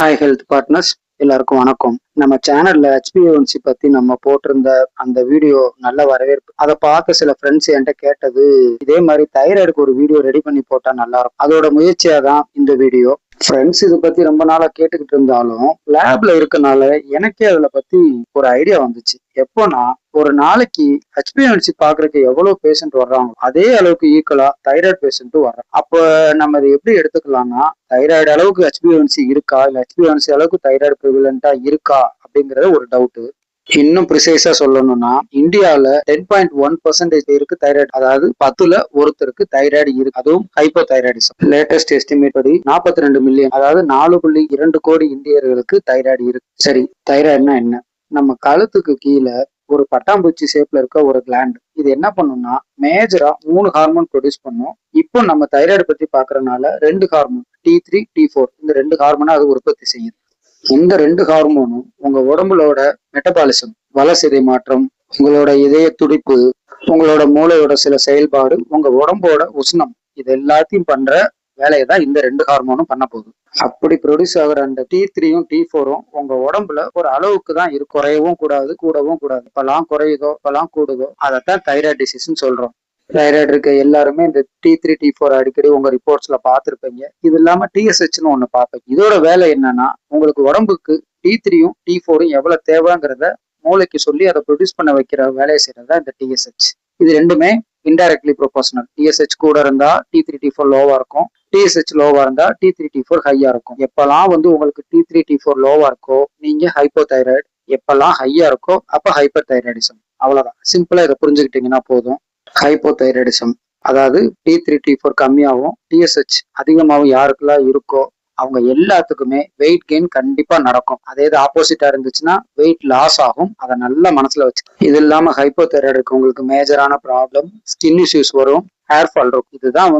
Hi health partners, எல்லாருக்கும் வணக்கம். நம்ம சேனல்ல HbA1c பத்தி நம்ம போட்டிருந்த அந்த வீடியோ நல்ல வரவேற்பு. அதை பார்த்த சில ஃப்ரெண்ட்ஸ் என்கிட்ட கேட்டது, இதே மாதிரி தைராய்டுக்கு ஒரு வீடியோ ரெடி பண்ணி போட்டா நல்லா இருக்கும். அதோட முயற்சியா தான் இந்த வீடியோ. ஃப்ரெண்ட்ஸ் இதை பத்தி ரொம்ப நாளா கேட்டுக்கிட்டு இருந்தாலும் லேப்ல இருக்கனால எனக்கே அதுல பத்தி ஒரு ஐடியா வந்துச்சு. எப்போனா, ஒரு நாளைக்கு HbA1c பாக்குறதுக்கு எவ்வளவு பேஷண்ட் வர்றாங்க அதே அளவுக்கு ஈக்குவலா தைராய்டு பேஷண்ட்டும் வர்றாங்க. அப்ப நம்ம இதை எப்படி எடுத்துக்கலாம்னா, தைராய்டு அளவுக்கு HbA1c இருக்கா, இல்ல HbA1c அளவுக்கு தைராய்டு ப்ரிவலண்டா இருக்கா அப்படிங்கறது ஒரு டவுட். இன்னும் ப்ரிசைஸா சொல்லணும்னா, இந்தியால 10.1% பேருக்கு தைராய்டு, அதாவது 10ல ஒருத்தருக்கு தைராய்டு இருக்கு. அதுவும் ஹைப்போதைராய்டிசம். லேட்டஸ்ட் எஸ்டிமேட் படி 42 மில்லியன், அதாவது 4.2 கோடி இந்தியர்களுக்கு தைராய்டு இருக்கு. சரி, தைராய்டுனா என்ன? நம்ம கழுத்துக்கு கீழே ஒரு பட்டாம்பூச்சி ஷேப்ல இருக்க ஒரு கிளாண்ட். இது என்ன பண்ணும்னா, மேஜரா 3 ஹார்மோன் ப்ரொடியூஸ் பண்ணும். இப்போ நம்ம தைராய்டு பத்தி பாக்குறதுனால 2 ஹார்மோன் T3 T4 இந்த 2 ஹார்மோனை அது உற்பத்தி செய்யுது. இந்த 2 ஹார்மோனும் உங்க உடம்புலோட மெட்டபாலிசம், வளர்சிதை மாற்றம், உங்களோட இதய துடிப்பு, உங்களோட மூளையோட சில செயல்பாடு, உங்க உடம்போட உஷ்ணம், இது எல்லாத்தையும் பண்ற வேலையை தான் இந்த 2 ஹார்மோனும் பண்ண போகுது. அப்படி ப்ரொடியூஸ் ஆகுற அந்த T3யும் T4ம் உங்க உடம்புல ஒரு அளவுக்கு தான் இருக்கு. குறையவும் கூடாது, கூடவும் கூடாது. இப்பெல்லாம் குறையுதோ இப்பெல்லாம் கூடுதோ அதைத்தான் தைராய்டு டிசீஸ்ன்னு சொல்றோம். தைராய்டு இருக்க எல்லாருமே இந்த T3 T4 அடிக்கடி உங்க ரிப்போர்ட்ஸ்ல பார்த்துருப்பீங்க. இது இல்லாம TSHன்னு ஒண்ணு பார்ப்பீங்க. இதோட வேலை என்னன்னா, உங்களுக்கு உடம்புக்கு T3யும் T4ம் எவ்வளவு தேவைங்கிறத மூளைக்கு சொல்லி அதை ப்ரொடியூஸ் பண்ண வைக்கிற வேலையை செய்யறதா இந்த TSH. இது ரெண்டுமே இன்டைரக்ட்லி ப்ரொபோஷனல். TSH கூட இருந்தா T3 T4 லோவா இருக்கும், TSH லோவா இருந்தா T3 T4 ஹையா இருக்கும். எப்பெல்லாம் உங்களுக்கு T3 T4 லோவா இருக்கோ நீங்க ஹைப்போதைராய்டு, எப்பெல்லாம் ஹையா இருக்கோ அப்ப ஹைப்பர் தைராய்டிசம். அவ்வளவுதான். சிம்பிளா இதை புரிஞ்சுக்கிட்டீங்கன்னா போதும். ஹைப்போதைராய்டிசம் அதாவது T3 T4 கம்மியாகவும் TSH அதிகமாகவும் யாருக்கெல்லாம் இருக்கோ அவங்க எல்லாத்துக்குமே வெயிட் கெயின் கண்டிப்பா நடக்கும். அதே இது ஆப்போசிட்டா இருந்துச்சுன்னா வெயிட் லாஸ் ஆகும். அதை நல்லா மனசுல வச்சு. இது இல்லாம ஹைப்போதைராய்டு இருக்கவங்களுக்கு மேஜரான ப்ராப்ளம் ஸ்கின் இஷ்யூஸ் வரும், ஹேர் ஃபால் இருக்கும். இதுதான்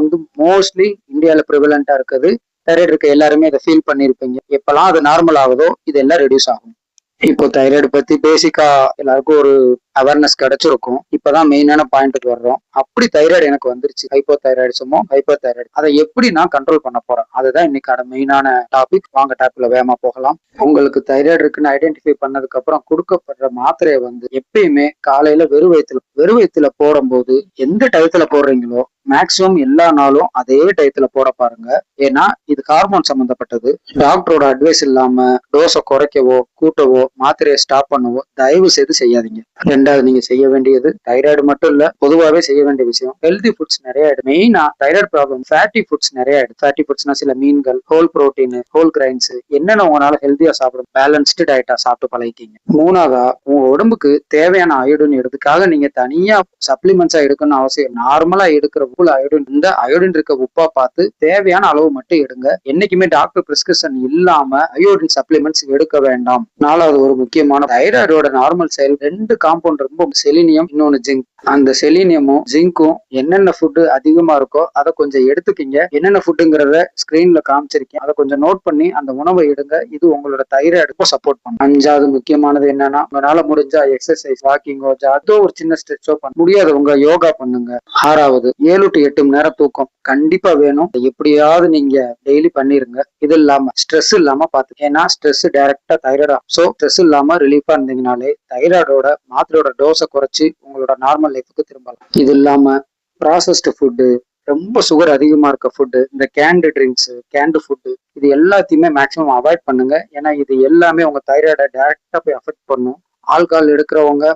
மோஸ்ட்லி இந்தியாவில ப்ரிவலண்டா இருக்குது. தைராய்டு இருக்க எல்லாருமே இதை ஃபீல் பண்ணிருப்பீங்க. எப்பெல்லாம் அது நார்மல் ஆகுதோ இதெல்லாம் ரெடியூஸ் ஆகும். இப்போ தைராய்டு பத்தி பேசிக்கா எல்லாருக்கும் ஒரு அவேர்னஸ் கிடைச்சிருக்கும். இப்பதான் மெயினான பாயிண்ட்டுக்கு வர்றோம். அப்படி தைராய்டு எனக்கு வந்துருச்சு, ஹைப்போதைராய்டிசமோ ஹைப்பர் தைராய்டு, அதை எப்படி நான் கண்ட்ரோல் பண்ண போறேன், அதுதான் இன்னைக்கான மெயினான டாபிக். வாங்க டாபிக்ல வேகமா போகலாம். உங்களுக்கு தைராய்டு இருக்குன்னு ஐடென்டிஃபை பண்ணதுக்கு அப்புறம் கொடுக்கப்படுற மாத்திரையை எப்பயுமே காலையில வெறும் வயிற்றுல போடும்போது எந்த டயத்துல போடுறீங்களோ மேக்சிமம் எல்லா நாளும் அதே டயத்துல போட பாருங்க. ஏன்னா இது ஹார்மோன் சம்பந்தப்பட்டது. டாக்டரோட அட்வைஸ் இல்லாம டோஸை குறைக்கவோ கூட்டவோ மாத்திரையை ஸ்டாப் பண்ணவோ தயவு செய்து செய்யாதீங்க. ரெண்டாவது, நீங்க செய்ய வேண்டியது தைராய்டு மட்டும் இல்ல, பொதுவாகவே செய்ய வேண்டிய விஷயம் ஹெல்தி ஃபுட்ஸ் நிறைய ஆயிடும். மெயினா தைராய்டு ப்ராப்ளம் ஃபேட்டி ஃபுட்ஸ் நிறைய ஆயிடும். ஃபேட்டி ஃபுட்ஸ்னா சில மீன்கள், ஹோல் புரோட்டீன், ஹோல் கிரைன்ஸ், என்னென்ன உங்களால ஹெல்த்தியா சாப்பிடும் பேலன்ஸ்டு டயட்டா சாப்பிட்டு பழகிக்கிங்க. மூணாவதா, உங்க உடம்புக்கு தேவையான அயோடின் எடுத்துக்காக நீங்க தனியா சப்ளிமெண்ட்ஸா எடுக்கணும்னு அவசியம். நார்மலா எடுக்கிற அயோடின், இந்த அயோடின் இருக்க உப்பா பார்த்து தேவையான அளவு மட்டும் எடுங்க. என்னைக்குமே டாக்டர் பிரிஸ்கிரிப்ஷன் இல்லாம அயோடின் சப்ளிமெண்ட்ஸ் எடுக்க வேண்டாம். நாலாவது, ஒரு முக்கியமான தைராய்டோட நார்மல் செயல் 2 காம்பவுண்ட் ரொம்ப, செலினியம், இன்னொன்னு ஜிங்க். அந்த செலினியமும் ஜிங்க்கும் என்னென்ன ஃபுட்டு அதிகமா இருக்கோ அதை கொஞ்சம் எடுத்துக்கிங்க. என்னென்ன ஃபுட்டுங்கிறத ஸ்கிரீன்ல காமிச்சிருக்கேன், அதை கொஞ்சம் நோட் பண்ணி அந்த உணவை எடுங்க. இது உங்களோட தைராய்டுக்கும் சப்போர்ட் பண்ணும். அஞ்சாவது முக்கியமானது என்னன்னா, உங்களால முடிஞ்சா எக்ஸசைஸ், வாக்கிங்கோ, ஜாதோ ஒரு சின்ன ஸ்ட்ரெச்சோ பண்ண முடியாதவங்க யோகா பண்ணுங்க. ஆறாவது, 7 to 8 மணி நேரம் தூக்கம் கண்டிப்பா வேணும். எப்படியாவது நீங்க டெய்லி பண்ணிருங்க. இது இல்லாம ஸ்ட்ரெஸ் இல்லாம பாத்து, ஏன்னா ஸ்ட்ரெஸ் டைரக்டா தைராய்டு. சோ ஸ்ட்ரெஸ் இல்லாம ரிலீஃபா இருந்தீங்கனாலே தைராய்டோட மாத்திரையோட டோஸை குறைச்சு உங்களோட நார்மல் லைஃபுக்கு திரும்பலாம். இது இல்லாம ப்ராசஸ்டு ஃபுட்டு, ரொம்ப சுகர் அதிகமா இருக்க ஃபுட்டு, இந்த கேண்டு ட்ரிங்க்ஸ், கேண்டு ஃபுட்டு, இது எல்லாத்தையுமே மேக்ஸிமம் அவாய்ட் பண்ணுங்க. ஏன்னா இது எல்லாமே உங்க தைராய்டை டைரக்டா போய் அஃபெக்ட் பண்ணும். ஆல்கஹால் எடுக்கிறவங்க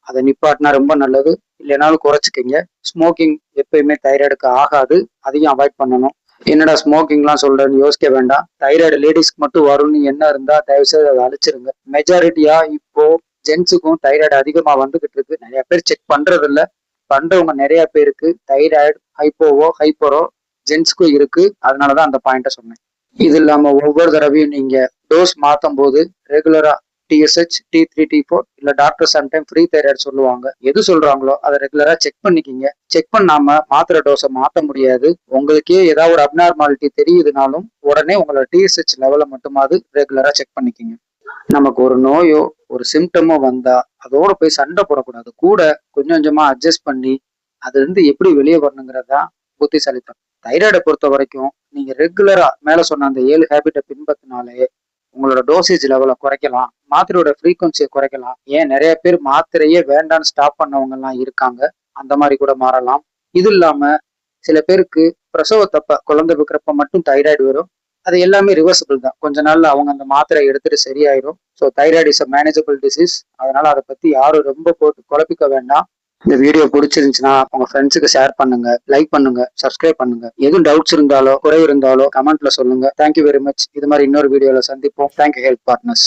அதை நிப்பாட்டினா ரொம்ப நல்லது, இல்லைனாலும் குறைச்சிக்கிங்க. ஸ்மோக்கிங் எப்பயுமே தைராய்டுக்கு ஆகாது, அதையும் அவாய்ட் பண்ணணும். என்னடா ஸ்மோக்கிங்லாம் சொல்றேன்னு யோசிக்க வேண்டாம். தைராய்டு லேடிஸ்க்கு மட்டும் வரும்னு என்ன இருந்தா தயவு செய்து அதை அழிச்சிருங்க. மெஜாரிட்டியா இப்போ ஜென்ஸுக்கும் தைராய்டு அதிகமா வந்துகிட்டு இருக்கு. நிறைய பேர் செக் பண்றது இல்ல, பண்றவங்க நிறைய பேருக்கு தைராய்டு ஹைப்போவோ ஹைப்பரோ ஜென்ஸுக்கும் இருக்கு. அதனாலதான் அந்த பாயிண்ட சொன்னேன். இது இல்லாம ஒவ்வொரு தடவையும் நீங்க டோஸ் மாத்தும் போது ரெகுலரா TSH, T3 T4 இல்ல டாக்டர் சம்டைம் ஃப்ரீ தைராய்டு சொல்லுவாங்க, எது சொல்றாங்களோ அதை ரெகுலரா செக் பண்ணிக்கிங்க. செக் பண்ணாம மாத்திரை டோஸை மாத்த முடியாது. உங்களுக்கே ஏதாவது ஒரு அப்நார்மாலிட்டி தெரியுதுனாலும் உடனே உங்களோட TSH லெவலை மட்டுமாவது ரெகுலரா செக் பண்ணிக்கிங்க. நமக்கு ஒரு நோயோ ஒரு சிம்டமோ வந்தா அதோட போய் சண்டை போடக்கூடாது. கூட கொஞ்சம் கொஞ்சமா அட்ஜஸ்ட் பண்ணி அதுல இருந்து எப்படி வெளியே வரணுங்கிறதா புத்திசாலித்தனம். தைராய்டை பொறுத்த வரைக்கும் நீங்க ரெகுலரா மேல சொன்ன அந்த 7 ஹேபிட்டை பின்பற்றினாலே அவங்களோட டோசேஜ் லெவலை குறைக்கலாம், மாத்திரையோட ஃப்ரீக்வன்சியை குறைக்கலாம். ஏன் நிறைய பேர் மாத்திரையே வேண்டான்னு ஸ்டாப் பண்ணவங்க எல்லாம் இருக்காங்க. அந்த மாதிரி கூட மாறலாம். இது இல்லாம சில பேருக்கு பிரசவத்தப்ப குழந்தை பிறக்கிறப்ப மட்டும் தைராய்டு வரும். அது எல்லாமே ரிவர்சிபிள் தான். கொஞ்ச நாள்ல அவங்க அந்த மாத்திரை எடுத்துட்டு சரியாயிரும். So thyroid is a manageable disease. அதனால அதை பத்தி யாரும் ரொம்ப போட்டு குழப்பிக்க வேண்டாம். இந்த வீடியோ பிடிச்சிருந்துச்சுன்னா உங்க ஃப்ரெண்ட்ஸுக்கு ஷேர் பண்ணுங்க, லைக் பண்ணுங்க, சப்ஸ்கிரைப் பண்ணுங்க. எதுவும் டவுட்ஸ் இருந்தாலோ குறை இருந்தாலோ கமெண்ட்ல சொல்லுங்க. Thank you very much. இது மாதிரி இன்னொரு வீடியோல சந்திப்போம். Thank you health partners.